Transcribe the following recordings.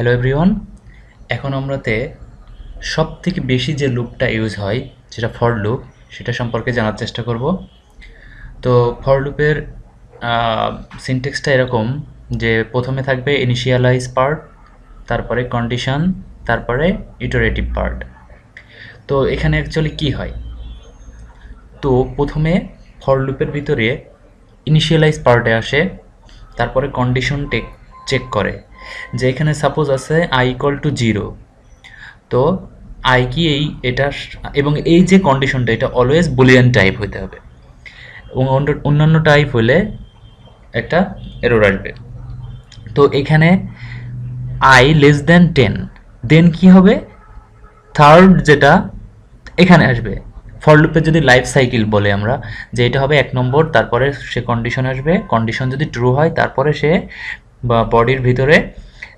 Hello everyone, এখন আমরাতে সবথেকে বেশি যে লুপটা ইউজ হয় যেটা ফর লুপ, সেটা সম্পর্কে জানার চেষ্টা করব। তো ফর লুপের সিনট্যাক্সটা এরকম যে প্রথমে থাকবে ইনিশিয়ালাইজ পার্ট, তারপরে কন্ডিশন, তারপরে ইটারেটিভ পার্ট। তো এখানে অ্যাকচুয়ালি কি হয়, তো প্রথমে ফর লুপের ভিতরে ইনিশিয়ালাইজ পার্টে আসে, তারপরে কন্ডিশন চেক করে যে এখানে সাপোজ আছে আই ইকুয়াল টু 0। তো আই কি এটা, এবং এই যে কন্ডিশনটা এটা অলওয়েজ বুলিয়ান টাইপ হইতে হবে, এবং অন্যান্য টাইপ হলে একটা এরর আসবে। তো এখানে আই লেস দেন 10, দেন কি হবে, থার্ড যেটা এখানে আসবে। ফর লুপের যদি লাইফ সাইকেল বলে আমরা, যে এটা হবে 1 নম্বর, তারপরে সে কন্ডিশন আসবে, কন্ডিশন যদি ট্রু হয় তারপরে সে বা বডির ভিতরে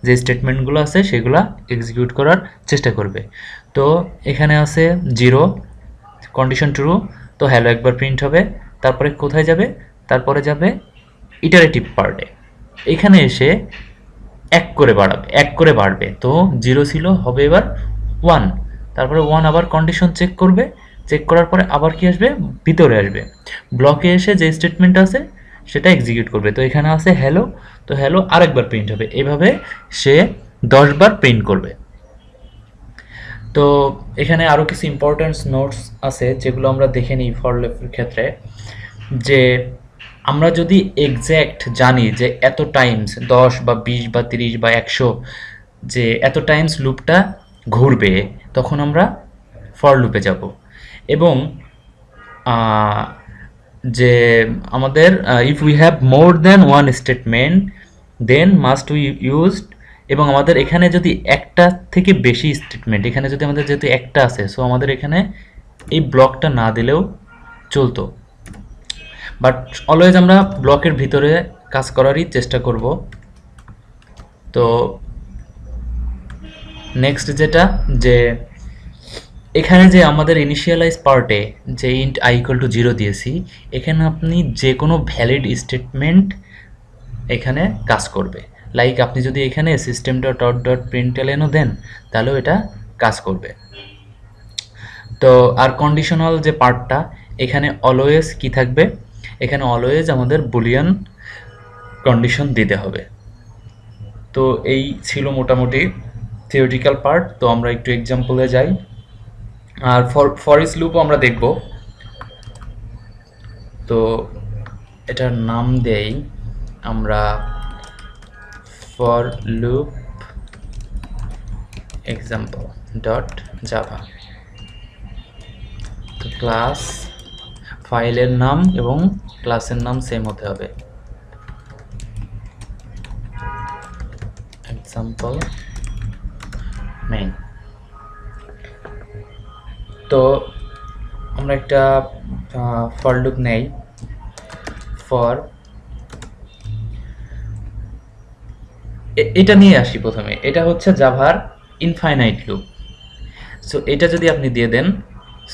যে স্টেটমেন্টগুলো আছে সেগুলো এক্সিকিউট করার চেষ্টা করবে। তো এখানে আছে 0, কন্ডিশন ট্রু, তো হ্যালো একবার প্রিন্ট হবে। তারপরে কোথায় যাবে, তারপরে যাবে ইটারেটিভ পার্টে। এখানে এসে এক করে বাড়বে, তো 0 ছিল হবে এবার 1, তারপরে 1 আবার কন্ডিশন চেক করবে, চেক করার পরে আবার কি আসবে, ভিতরে আসবে, ব্লকে এসে যে স্টেটমেন্ট আছে সেটা এক্সিকিউট করবে। তো এখানে আছে হ্যালো, তো হ্যালো আরেকবার প্রিন্ট হবে, এভাবে সে 10 বার প্রিন্ট করবে। তো এখানে আরও কিছু ইম্পর্টেন্ট নোটস আছে যেগুলো আমরা দেখে নিই ফর লুপের ক্ষেত্রে, যে আমরা যদি এক্স্যাক্ট জানি যে এত টাইমস 10 বা 20 বা 30 বা 100, যে এত টাইমস লুপটা ঘুরবে, তখন আমরা ফর লুপে যাব। এবং যে আমাদের if we have more than one statement then must we used, এবং আমাদের এখানে যদি একটা থেকে বেশি স্টেটমেন্ট, এখানে যদি আমাদের যেহেতু একটা আছে, সো আমাদের এখানে এই ব্লকটা না দিলেও চলতো, বাট অলওয়েজ আমরা ব্লকের ভিতরে কাজ করারই চেষ্টা করব। তো নেক্সট যেটা, যে এখানে যে আমাদের ইনিশিয়ালাইজ পার্টে যে ইন্ট আই ইকুয়াল টু 0 দিয়েছি, এখানে আপনি যে কোনো ভ্যালিড স্টেটমেন্ট এখানে কাজ করবে। লাইক আপনি যদি এখানে সিস্টেম ডট আউট ডট প্রিন্টএলএনও দেন, তাহলেও এটা কাজ করবে। তো আর কন্ডিশনাল যে পার্টটা, এখানে অলওয়েজ কি থাকবে, এখানে অলওয়েজ আমাদের বুলিয়ান কন্ডিশন দিতে হবে। তো এই ছিল মোটামুটি থিওরিটিক্যাল পার্ট। তো আমরা একটু এক্সাম্পলে যাই, আর ফর ইচ লুপও আমরা দেখব। তো এটার নাম দেই আমরা for loop example dot Java. তো ক্লাস, ফাইলের নাম এবং ক্লাসের নাম সেম হতে হবে, এক্সাম্পল মেইন। তো আমরা একটা ফর লুপ নেই, ফর এটা নিয়ে আসি প্রথমে। এটা হচ্ছে জাভার ইনফাইনাইট লুপ। সো এটা যদি আপনি দিয়ে দেন,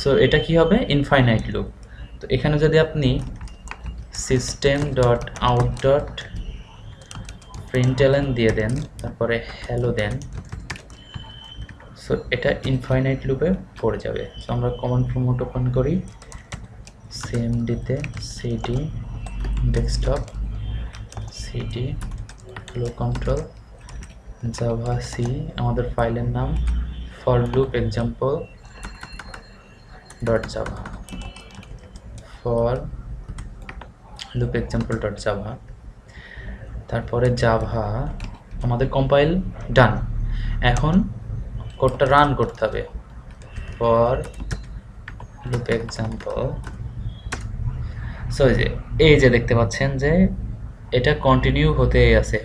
সো এটা কি হবে, ইনফাইনাইট লুপ। তো এখানে যদি আপনি system dot out dot println দিয়ে দেন, তারপরে হ্যালো দেন, সো এটা ইনফাইনাইট লুপে পড়ে যাবে। সো আমরা কমান্ড প্রম্পট ওপেন করি, সিএমডিতে CD desktop CD flow control javac, আমাদের ফাইলের নাম for loop example dot Java, for loop example dot Java. তারপরে জাভা আমাদের কম্পাইল ডান, এখন কোডটা রান করতে হবে, ফর লুপ এক্সাম্পল। সো এই যে দেখতে পাচ্ছেন যে এটা কন্টিনিউ হতেই আছে।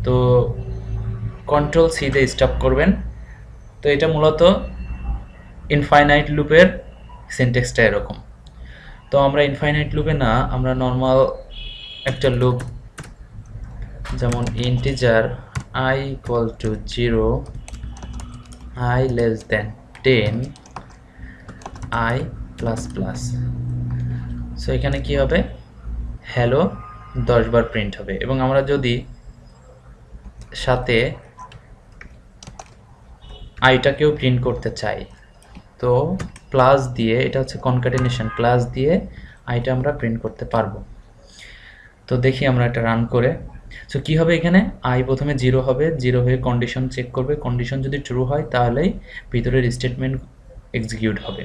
তো কন্ট্রোল সি দিয়ে স্টপ করবেন। তো এটা মূলত ইনফাইনাইট লুপের সিনট্যাক্সটা এরকম। তো আমরা ইনফাইনাইট লুপে না, আমরা নর্মাল একটা লুপ, যেমন integer i equal to 0, i less than 10, i plus plus. So এখানে কি হবে, হ্যালো 10 বার প্রিন্ট হবে। এবং আমরা যদি সাথে আইটাকেও প্রিন্ট করতে চাই, তো প্লাস দিয়ে, এটা হচ্ছে কনক্যাটেনেশন, প্লাস দিয়ে আইটা আমরা প্রিন্ট করতে পারবো। তো দেখি আমরা এটা রান করে। সো কী হবে, এখানে আই প্রথমে 0 হবে, 0 হয়ে কন্ডিশন চেক করবে, কন্ডিশন যদি ট্রু হয় তাহলেই ভিতরের স্টেটমেন্ট এক্সিকিউট হবে।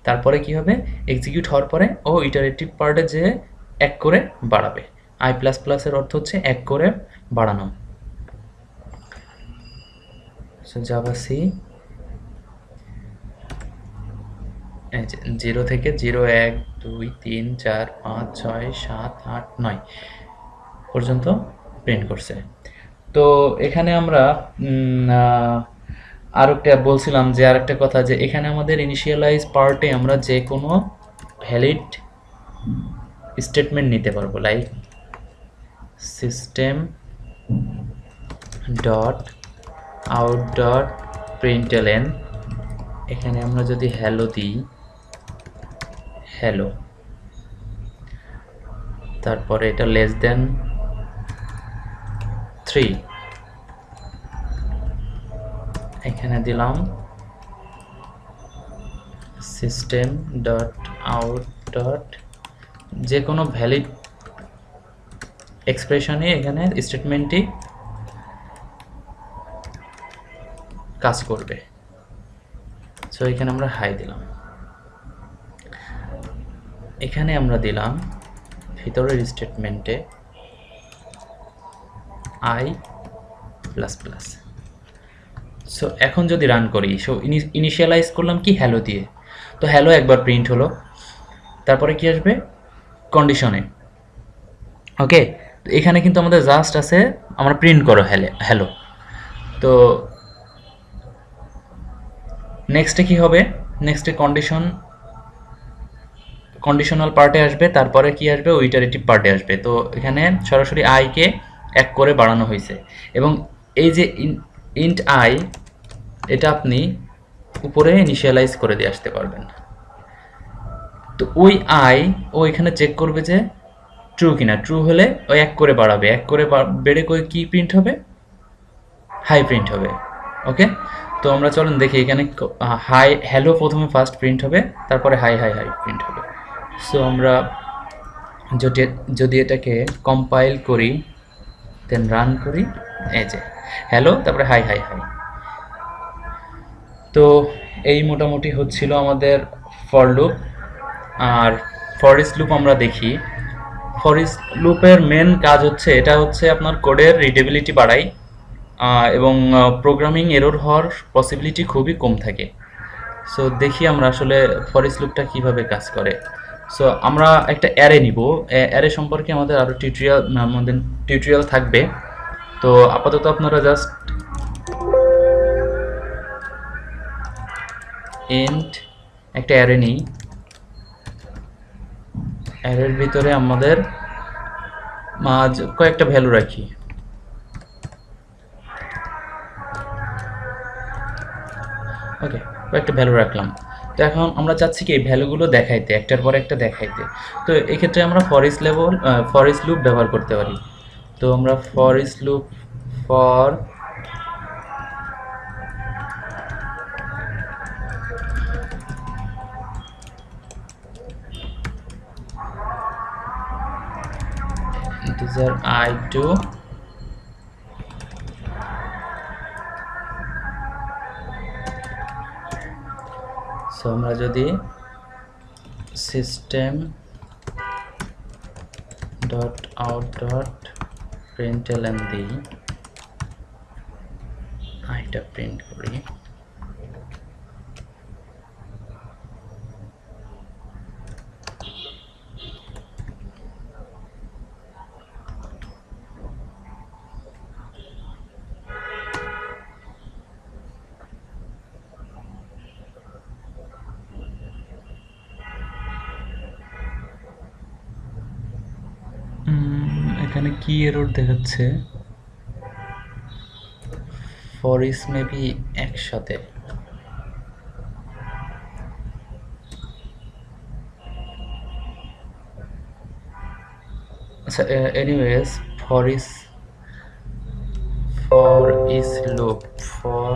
তারপরে কি হবে, এক্সিকিউট হওয়ার পরে ও ইটারেটিভ পার্টে যে 1 করে বাড়াবে। আই প্লাস প্লাসের অর্থ হচ্ছে 1 করে বাড়ানো। সো জাভা সি 0 থেকে 0 1 2 3 4 5 6 7 8 9 পর্যন্ত প্রিন্ট করছে। তো এখানে আমরা আর একটা বলছিলাম যে আর একটা কথা, যে এখানে আমাদের ইনিশিয়ালাইজ পার্টে আমরা যে কোনো ভ্যালিড স্টেটমেন্ট নিতে পারবো, like system dot out dot প্রিন্টএলএন। এখানে আমরা যদি হ্যালো দিই, হ্যালো, তারপরে এটা লেস দেন 3, এখানে দিলাম সিস্টেম ডট আউট ডট, যে কোনো ভ্যালিড এক্সপ্রেশনে এখানে স্টেটমেন্টটি কাজ করবে। সো এখানে আমরা হাই দিলাম, এখানে আমরা দিলাম ভিতরের স্টেটমেন্টে আই প্লাস প্লাস। সো এখন যদি রান করি, সো ইনিশিয়ালাইজ করলাম কি হ্যালো দিয়ে, তো হ্যালো একবার প্রিন্ট হলো, তারপরে কি আসবে কন্ডিশনে। ওকে, তো এখানে কিন্তু আমাদের জাস্ট আছে আমরা প্রিন্ট করো হ্যালো। তো নেক্সটে কি হবে, নেক্সটে কন্ডিশনাল পার্টে আসবে, তারপরে কি আসবে ও ইটারেটিভ পার্টে আসবে। তো এখানে সরাসরি আইকে 1 করে বাড়ানো হয়েছে, এবং এই যে ইন্ট আই, এটা আপনি উপরে ইনিশিয়ালাইজ করে দিয়ে আসতে পারবেন। তো ওই আই ও এখানে চেক করবে যে ট্রু কিনা, ট্রু হলে ও 1 করে বাড়াবে, 1 করে বেড়ে করে কি প্রিন্ট হবে, হাই প্রিন্ট হবে। ওকে, তো আমরা চলুন দেখি, এখানে হাই হ্যালো প্রথমে ফার্স্ট প্রিন্ট হবে, তারপরে হাই হাই হাই প্রিন্ট হবে। সো আমরা যদি এটাকে কম্পাইল করি, দেন রান করি, এই যে হ্যালো, তারপরে হাই হাই হাই। তো এই মোটামুটি হচ্ছিল আমাদের ফর লুপ। আর ফর ইচ লুপ আমরা দেখি, ফর ইচ লুপের মেন কাজ হচ্ছে, এটা হচ্ছে আপনার কোডের রিডেবিলিটি বাড়ায়, এবং প্রোগ্রামিং এরর হওয়ার পসিবিলিটি খুবই কম থাকে। সো দেখি আমরা আসলে ফর ইচ লুপটা কীভাবে কাজ করে। সো আমরা একটা অ্যারে নিব, অ্যারে সম্পর্কে আমাদের আরও টিউটোরিয়াল থাকবে। তো আপাতত আপনারা জাস্ট ইন্ট একটা অ্যারে নিই, অ্যারের ভিতরে আমাদের কয়েকটা ভ্যালু রাখি। ওকে, কয়েকটা ভ্যালু রাখলাম। তো এখন আমরা চাচ্ছি কি এই ভ্যালুগুলো দেখাইতে, একটার পর একটা দেখাইতে। তো এক্ষেত্রে আমরা ফর ইচ লুপ ব্যবহার করতে পারি। তো আমরা for each loop for integer I to সো আমরা যদি system dot out dot println দিই, আইটা প্রিন্ট করি, এখানে কি এরর দেখাচ্ছে, ফর ইচ মেবি একসাথে, আচ্ছা anyways for is loop for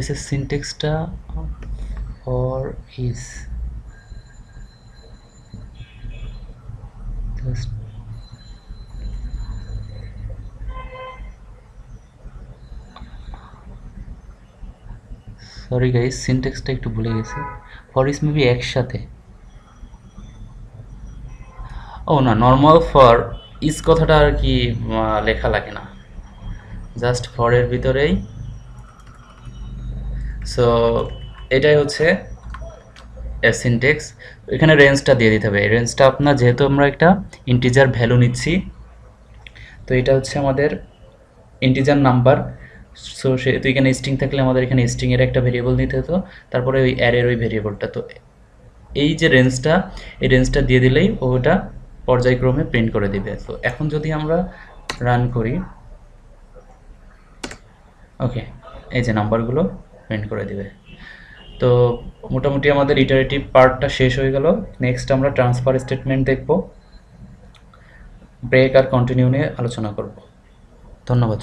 is এর সিনট্যাক্সটা for is just sorry guys, সিনট্যাক্সটা একটু ভুলে গেছি। for is মেবি একসাথে, ও না, নর্মাল ফর ইজ কথাটা আর কি লেখা লাগে না, জাস্ট ফর এর ভিতরেই। সো এটাই হচ্ছে এর সিনট্যাক্স। এখানে রেঞ্জটা দিয়ে দিতে হবে। এই রেঞ্জটা আপনার, যেহেতু আমরা একটা ইন্টিজার ভ্যালু নিচ্ছি, তো এটা হচ্ছে আমাদের ইন্টিজার নাম্বার। সো সেহেতু এখানে স্ট্রিং থাকলে আমাদের এখানে স্ট্রিং এর একটা ভেরিয়েবল নিতে হতো, তারপরে ওই অ্যারের ওই ভেরিয়েবলটা। তো এই যে রেঞ্জটা, এই রেঞ্জটা দিয়ে দিলেই ওটা পর্যায়ক্রমে প্রিন্ট করে দিবে। তো এখন যদি আমরা রান করি, ওকে, এই যে নাম্বারগুলো প্রিন্ট করে দিবে। তো মোটামুটি আমাদের ইটারেটিভ পার্টটা শেষ হয়ে গেল। নেক্সট আমরা ট্রান্সফার স্টেটমেন্ট দেখব, ব্রেক আর কন্টিনিউ নিয়ে আলোচনা করব। ধন্যবাদ।